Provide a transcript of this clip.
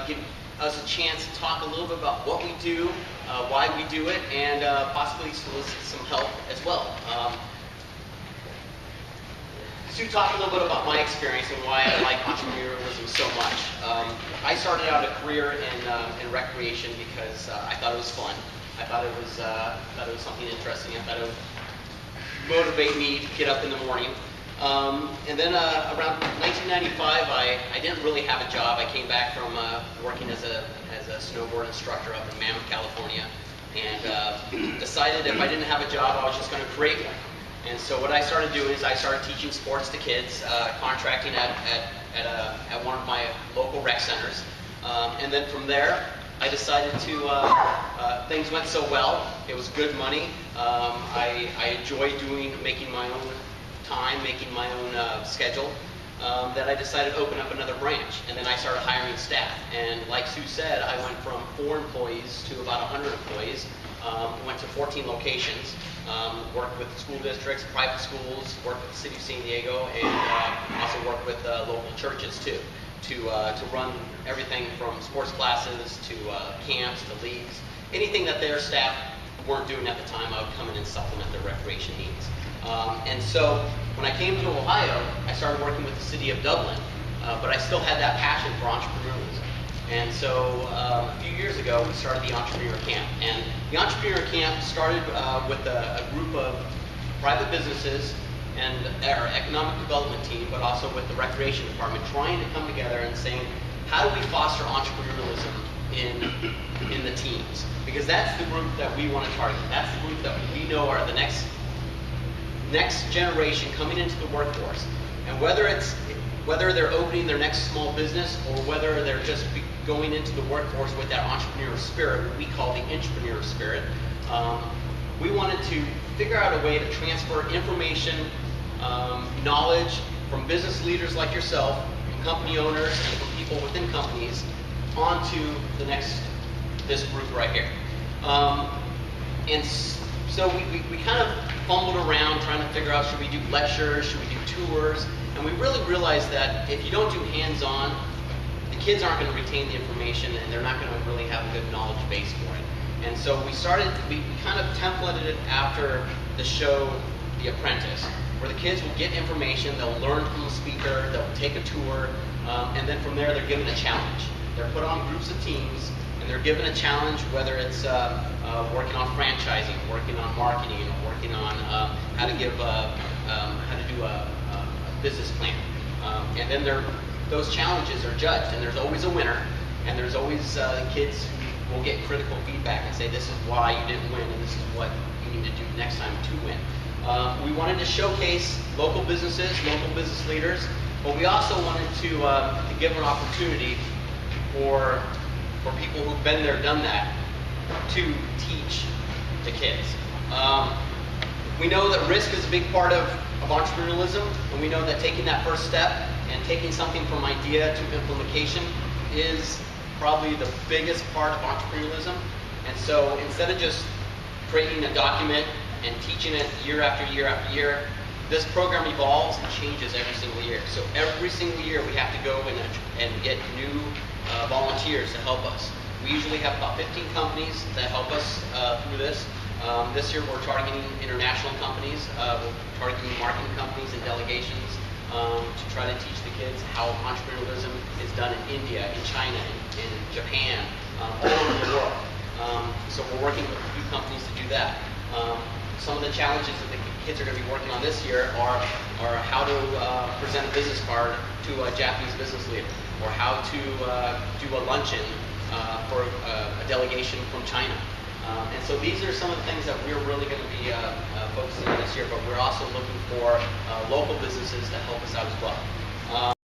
Give us a chance to talk a little bit about what we do, why we do it, and possibly solicit some help as well. To talk a little bit about my experience and why I like entrepreneurialism so much. I started out a career in recreation because I thought it was fun. I thought it was something interesting. I thought it would motivate me to get up in the morning. And then around 1995, I didn't really have a job. I came back from working as a snowboard instructor up in Mammoth, California, and decided if I didn't have a job, I was just going to create one. And so what I started doing is I started teaching sports to kids, contracting at one of my local rec centers. And then from there, I decided to, things went so well, it was good money. I enjoyed making my own time, making my own schedule, that I decided to open up another branch. And then I started hiring staff. And like Sue said, I went from 4 employees to about 100 employees. Went to 14 locations, worked with school districts, private schools, worked with the city of San Diego, and also worked with local churches too, to run everything from sports classes to camps to leagues. Anything that their staff weren't doing at the time, I would come in and supplement their recreation needs. And so when I came to Ohio, I started working with the city of Dublin, but I still had that passion for entrepreneurialism. And so a few years ago, we started the Entrepreneur Camp. And the Entrepreneur Camp started with a group of private businesses and our economic development team, but also with the recreation department, trying to come together and saying, how do we foster entrepreneurialism in the teams? Because that's the group that we want to target. That's the group that we know are the next generation coming into the workforce. And whether they're opening their next small business or whether they're just going into the workforce with that entrepreneurial spirit, what we call the entrepreneur spirit, we wanted to figure out a way to transfer information, knowledge from business leaders like yourself, from company owners, and from people within companies onto this group right here. And so we kind of fumbled around trying to figure out, should we do lectures, should we do tours? And we really realized that if you don't do hands-on, the kids aren't going to retain the information and they're not going to really have a good knowledge base for it. And so we kind of templated it after the show The Apprentice, where the kids will get information, they'll learn from the speaker, they'll take a tour, and then from there they're given a challenge. They're put on groups of teams and they're given a challenge, whether it's working on franchising, working on marketing, or working on how to do a business plan. And then those challenges are judged, and there's always a winner, and there's always kids who will get critical feedback and say, this is why you didn't win, and this is what you need to do next time to win. We wanted to showcase local businesses, local business leaders, but we also wanted to give an opportunity for people who've been there, done that, to teach the kids. We know that risk is a big part of entrepreneurialism, and we know that taking that first step and taking something from idea to implementation is probably the biggest part of entrepreneurialism. And so instead of just creating a document and teaching it year after year after year, this program evolves and changes every single year. So every single year we have to go and get new volunteers to help us. We usually have about 15 companies that help us through this. This year we're targeting international companies. We're targeting marketing companies and delegations to try to teach the kids how entrepreneurialism is done in India, in China, in Japan, all over the world. So we're working with a few companies to do that. Some of the challenges that the kids are going to be working on this year are how to present a business card to a Japanese business leader, or how to do a luncheon for a delegation from China. And so these are some of the things that we're really going to be focusing on this year, but we're also looking for local businesses to help us out as well.